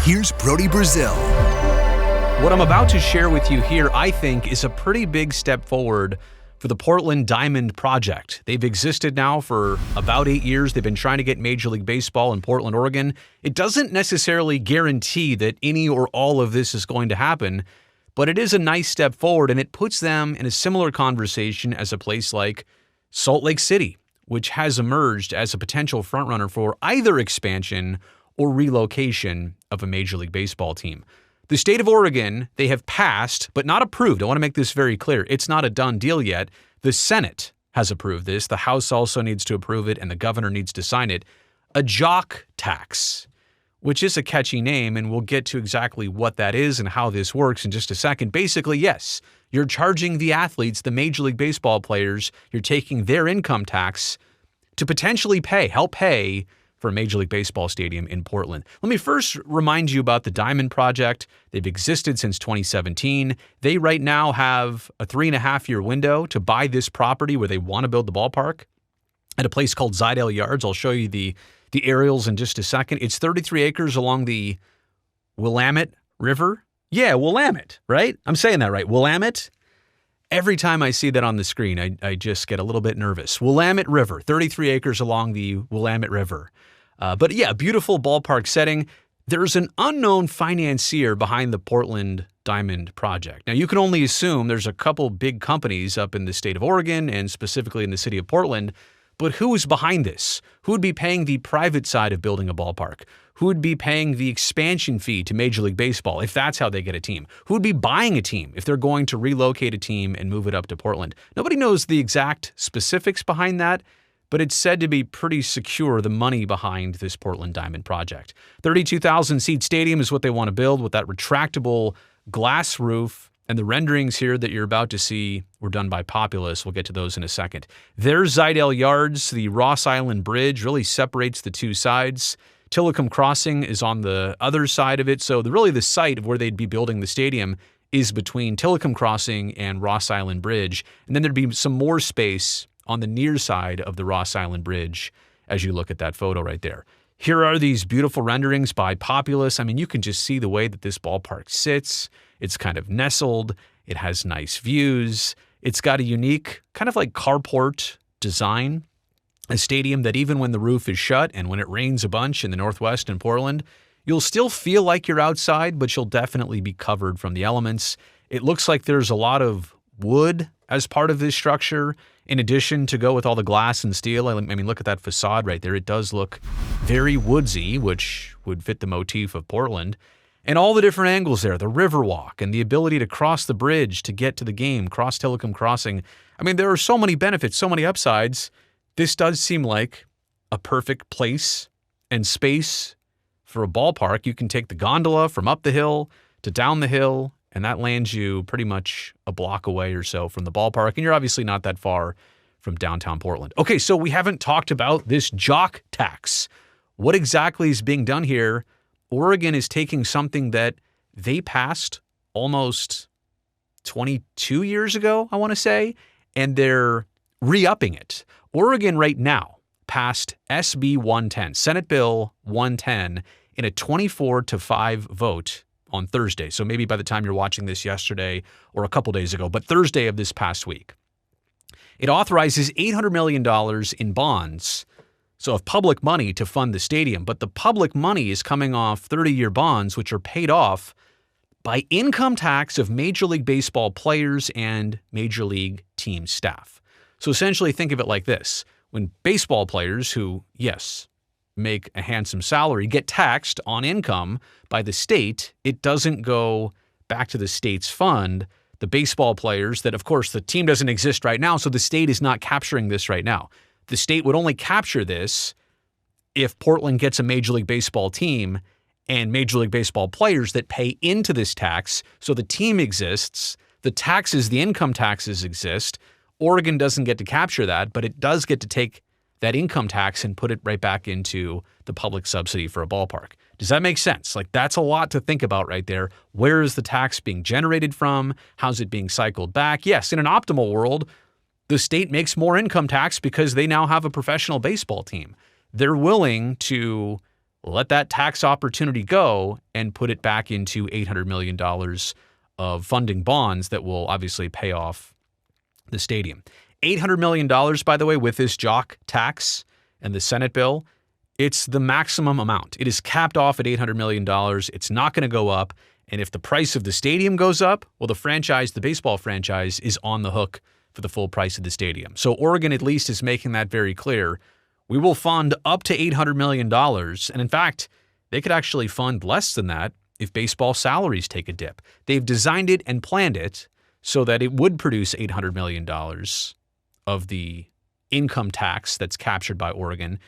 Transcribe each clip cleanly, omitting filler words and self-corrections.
Here's Brody Brazil. What I'm about to share with you here, I think, is a pretty big step forward for the Portland Diamond Project. They've existed now for about 8 years. They've been trying to get Major League Baseball in Portland, Oregon. It doesn't necessarily guarantee that any or all of this is going to happen, but it is a nice step forward, and it puts them in a similar conversation as a place like Salt Lake City, which has emerged as a potential frontrunner for either expansion or relocation of a Major League Baseball team. The state of Oregon, they have passed, but not approved. I want to make this very clear. It's not a done deal yet. The Senate has approved this. The House also needs to approve it, and the governor needs to sign it. A Jock Tax, which is a catchy name, and we'll get to exactly what that is and how this works in just a second. Basically, yes, you're charging the athletes, the Major League Baseball players, you're taking their income tax to potentially help pay for a Major League Baseball stadium in Portland. Let me first remind you about the Diamond Project. They've existed since 2017. They right now have a 3.5-year window to buy this property where they want to build the ballpark at a place called Dalles Yards. I'll show you the aerials in just a second. It's 33 acres along the Willamette River. Yeah, Willamette, right? I'm saying that right. Willamette. Every time I see that on the screen, I just get a little bit nervous. Willamette River, 33 acres along the Willamette River. But yeah, beautiful ballpark setting. There's an unknown financier behind the Portland Diamond Project. Now, you can only assume there's a couple big companies up in the state of Oregon and specifically in the city of Portland. But who is behind this? Who would be paying the private side of building a ballpark? Who would be paying the expansion fee to Major League Baseball if that's how they get a team? Who would be buying a team if they're going to relocate a team and move it up to Portland? Nobody knows the exact specifics behind that, but it's said to be pretty secure, the money behind this Portland Diamond Project. 32,000-seat stadium is what they want to build with that retractable glass roof. And the renderings here that you're about to see were done by Populous. We'll get to those in a second. There's Dalles Yards. The Ross Island Bridge really separates the two sides. Tillicum Crossing is on the other side of it. So really the site of where they'd be building the stadium is between Tillicum Crossing and Ross Island Bridge. And then there'd be some more space on the near side of the Ross Island Bridge as you look at that photo right there. Here are these beautiful renderings by Populous. I mean, you can just see the way that this ballpark sits. It's kind of nestled. It has nice views. It's got a unique kind of like carport design, a stadium that even when the roof is shut and when it rains a bunch in the Northwest in Portland, you'll still feel like you're outside, but you'll definitely be covered from the elements. It looks like there's a lot of wood as part of this structure, in addition to go with all the glass and steel. I mean, look at that facade right there. It does look very woodsy, which would fit the motif of Portland. And all the different angles there, the Riverwalk and the ability to cross the bridge to get to the game, cross Tillicum Crossing. I mean, there are so many benefits, so many upsides. This does seem like a perfect place and space for a ballpark. You can take the gondola from up the hill to down the hill, and that lands you pretty much a block away or so from the ballpark, and you're obviously not that far from downtown Portland. Okay, so we haven't talked about this Jock Tax. What exactly is being done here? Oregon is taking something that they passed almost 22 years ago, I want to say, and they're re-upping it. Oregon right now passed SB 110, Senate Bill 110, in a 24-5 vote on Thursday. So maybe by the time you're watching this yesterday or a couple days ago, but Thursday of this past week. It authorizes $800 million in bonds, so of public money to fund the stadium. But the public money is coming off 30-year bonds, which are paid off by income tax of Major League Baseball players and Major League team staff. So essentially think of it like this. When baseball players who, yes, make a handsome salary, get taxed on income by the state, it doesn't go back to the state's fund. The baseball players that, of course, the team doesn't exist right now, so the state is not capturing this right now. The state would only capture this if Portland gets a Major League Baseball team and Major League Baseball players that pay into this tax. So the team exists, the taxes, the income taxes exist. Oregon doesn't get to capture that, but it does get to take that income tax and put it right back into the public subsidy for a ballpark. Does that make sense? Like, that's a lot to think about right there. Where is the tax being generated from? How's it being cycled back? Yes, in an optimal world, the state makes more income tax because they now have a professional baseball team. They're willing to let that tax opportunity go and put it back into $800 million of funding bonds that will obviously pay off the stadium. $800 million, by the way, with this Jock Tax and the Senate bill, it's the maximum amount. It is capped off at $800 million. It's not going to go up. And if the price of the stadium goes up, well, the baseball franchise, is on the hook for the full price of the stadium. So Oregon at least is making that very clear. We will fund up to $800 million. And in fact, they could actually fund less than that if baseball salaries take a dip. They've designed it and planned it so that it would produce $800 million of the income tax that's captured by Oregon.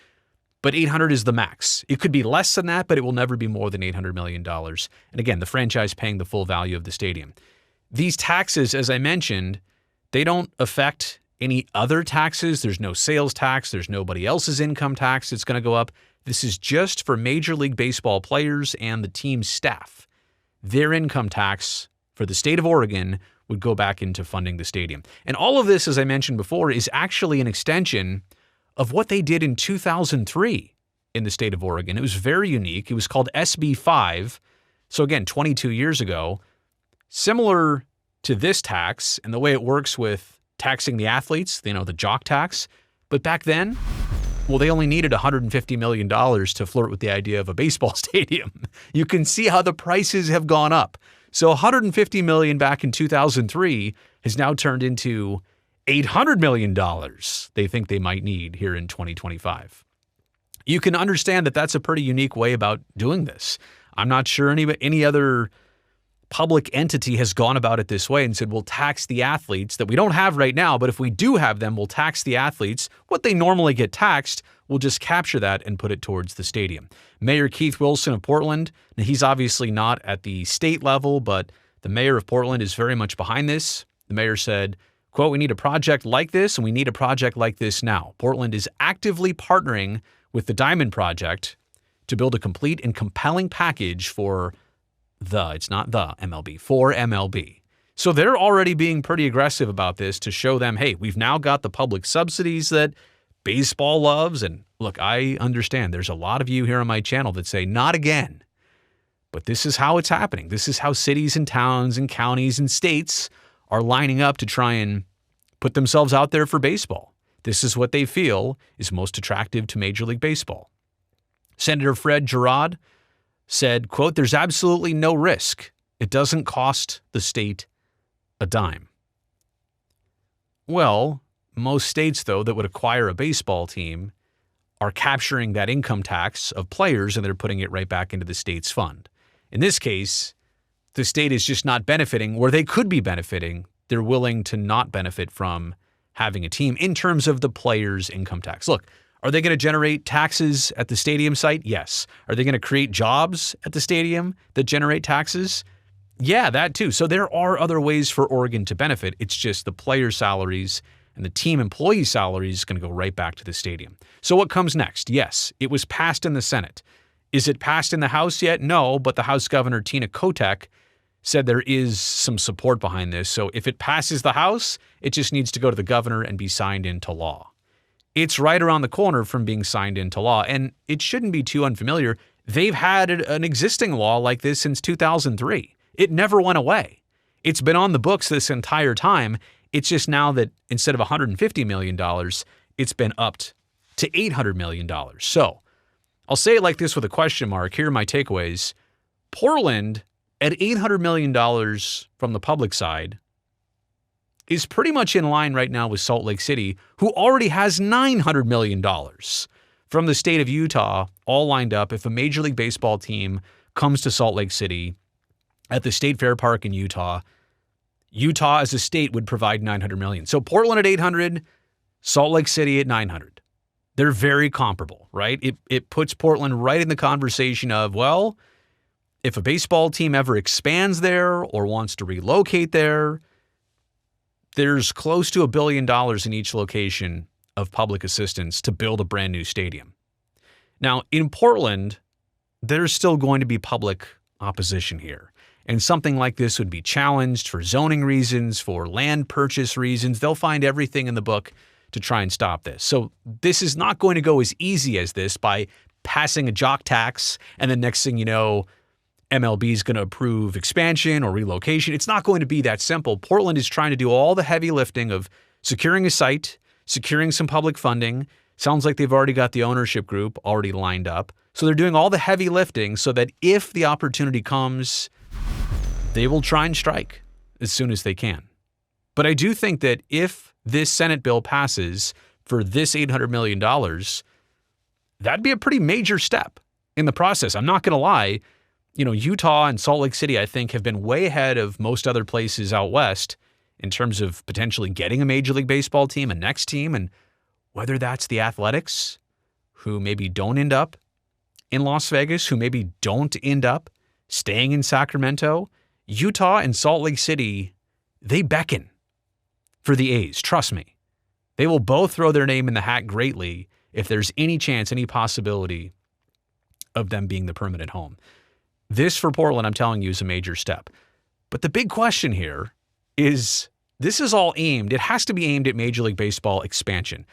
But 800 is the max. It could be less than that, but it will never be more than $800 million. And again, the franchise paying the full value of the stadium. These taxes, as I mentioned, they don't affect any other taxes. There's no sales tax. There's nobody else's income tax that's going to go up. This is just for Major League Baseball players and the team's staff. Their income tax for the state of Oregon would go back into funding the stadium. And all of this, as I mentioned before, is actually an extension of what they did in 2003 in the state of Oregon. It was very unique. It was called SB 5. So again, 22 years ago, similar to this tax and the way it works with taxing the athletes, the Jock Tax. But back then, well, they only needed $150 million to flirt with the idea of a baseball stadium. You can see how the prices have gone up. So $150 million back in 2003 has now turned into $800 million they think they might need here in 2025. You can understand that that's a pretty unique way about doing this. I'm not sure any other public entity has gone about it this way and said, we'll tax the athletes that we don't have right now, but if we do have them, we'll tax the athletes. What they normally get taxed, we'll just capture that and put it towards the stadium. Mayor Keith Wilson of Portland, now he's obviously not at the state level, but the mayor of Portland is very much behind this. The mayor said, quote, "We need a project like this, and we need a project like this now. Portland is actively partnering with the Diamond Project to build a complete and compelling package for it's not the MLB, for MLB." So they're already being pretty aggressive about this to show them, hey, we've now got the public subsidies that baseball loves. And look, I understand there's a lot of you here on my channel that say, not again. But this is how it's happening. This is how cities and towns and counties and states are lining up to try and put themselves out there for baseball. This is what they feel is most attractive to Major League Baseball. Senator Fred Girod said, quote, "There's absolutely no risk. It doesn't cost the state a dime." Well, most states, though, that would acquire a baseball team are capturing that income tax of players and they're putting it right back into the state's fund. In this case, the state is just not benefiting where they could be benefiting. They're willing to not benefit from having a team in terms of the players' income tax. Look, are they going to generate taxes at the stadium site? Yes. Are they going to create jobs at the stadium that generate taxes? Yeah, that too. So there are other ways for Oregon to benefit. It's just the player salaries and the team employee salaries is going to go right back to the stadium. So what comes next? Yes, it was passed in the Senate. Is it passed in the House yet? No, but the House Governor Tina Kotek said there is some support behind this. So if it passes the House, it just needs to go to the governor and be signed into law. It's right around the corner from being signed into law, and it shouldn't be too unfamiliar. They've had an existing law like this since 2003. It never went away. It's been on the books this entire time. It's just now that instead of $150 million, it's been upped to $800 million. So I'll say it like this with a question mark. Here are my takeaways. Portland, at $800 million from the public side, is pretty much in line right now with Salt Lake City, who already has $900 million from the state of Utah, all lined up. If a Major League Baseball team comes to Salt Lake City at the State Fair Park in Utah, Utah as a state would provide $900 million. So Portland at $800, Salt Lake City at $900. They're very comparable, right? It puts Portland right in the conversation of, well, if a baseball team ever expands there or wants to relocate there, there's close to $1 billion in each location of public assistance to build a brand new stadium. Now, in Portland, there's still going to be public opposition here. And something like this would be challenged for zoning reasons, for land purchase reasons. They'll find everything in the book to try and stop this. So this is not going to go as easy as this by passing a Jock Tax, and then next thing you know, MLB is going to approve expansion or relocation. It's not going to be that simple. Portland is trying to do all the heavy lifting of securing a site, securing some public funding. Sounds like they've already got the ownership group already lined up. So they're doing all the heavy lifting so that if the opportunity comes, they will try and strike as soon as they can. But I do think that if this Senate bill passes for this $800 million, that'd be a pretty major step in the process. I'm not going to lie. Utah and Salt Lake City, I think, have been way ahead of most other places out west in terms of potentially getting a Major League Baseball team, a next team, and whether that's the Athletics, who maybe don't end up in Las Vegas, who maybe don't end up staying in Sacramento. Utah and Salt Lake City, they beckon for the A's. Trust me. They will both throw their name in the hat greatly if there's any chance, any possibility of them being the permanent home. This, for Portland, I'm telling you, is a major step. But the big question here is, this is all aimed, it has to be aimed at Major League Baseball expansion.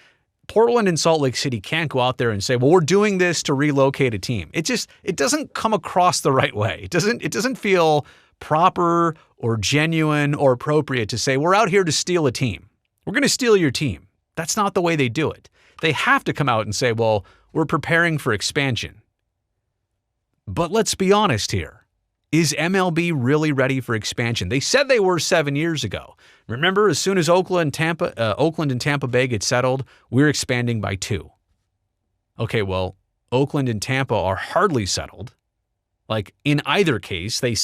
Portland and Salt Lake City can't go out there and say, well, we're doing this to relocate a team. It doesn't come across the right way. It doesn't feel proper or genuine or appropriate to say, we're out here to steal a team. We're going to steal your team. That's not the way they do it. They have to come out and say, well, we're preparing for expansion. But let's be honest here. Is MLB really ready for expansion? They said they were 7 years ago. Remember, as soon as Oakland and Tampa Bay get settled, we're expanding by 2. Okay, well, Oakland and Tampa are hardly settled. Like, in either case, a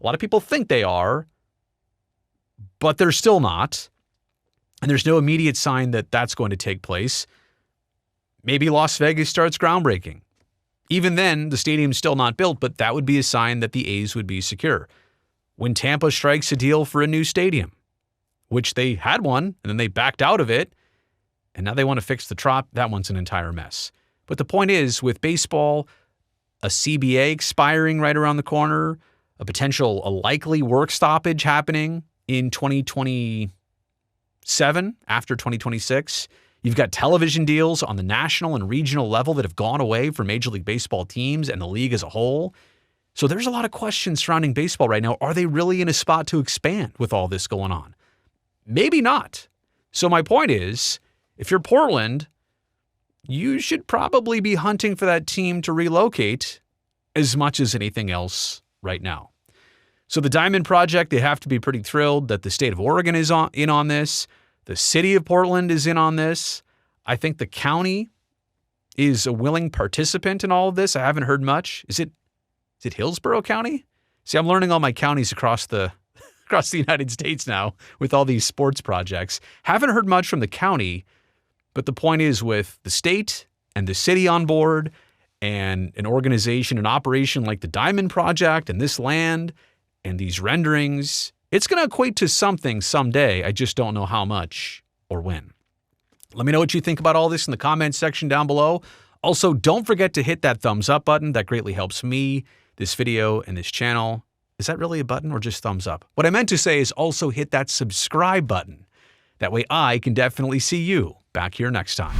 lot of people think they are, but they're still not. And there's no immediate sign that that's going to take place. Maybe Las Vegas starts groundbreaking. Even then, the stadium's still not built, but that would be a sign that the A's would be secure. When Tampa strikes a deal for a new stadium, which they had one, and then they backed out of it, and now they want to fix the Trop, that one's an entire mess. But the point is, with baseball, a CBA expiring right around the corner, a likely work stoppage happening in 2027, after 2026, you've got television deals on the national and regional level that have gone away for Major League Baseball teams and the league as a whole. So there's a lot of questions surrounding baseball right now. Are they really in a spot to expand with all this going on? Maybe not. So my point is, if you're Portland, you should probably be hunting for that team to relocate as much as anything else right now. So the Diamond Project, they have to be pretty thrilled that the state of Oregon is in on this. The city of Portland is in on this. I think the county is a willing participant in all of this. I haven't heard much. Is it Hillsborough County? See, I'm learning all my counties across the United States now with all these sports projects. Haven't heard much from the county, but the point is, with the state and the city on board and an organization, an operation like the Diamond Project and this land and these renderings, it's going to equate to something someday. I just don't know how much or when. Let me know what you think about all this in the comments section down below. Also, don't forget to hit that thumbs up button. That greatly helps me, this video, and this channel. Is that really a button or just thumbs up? What I meant to say is also hit that subscribe button. That way I can definitely see you back here next time.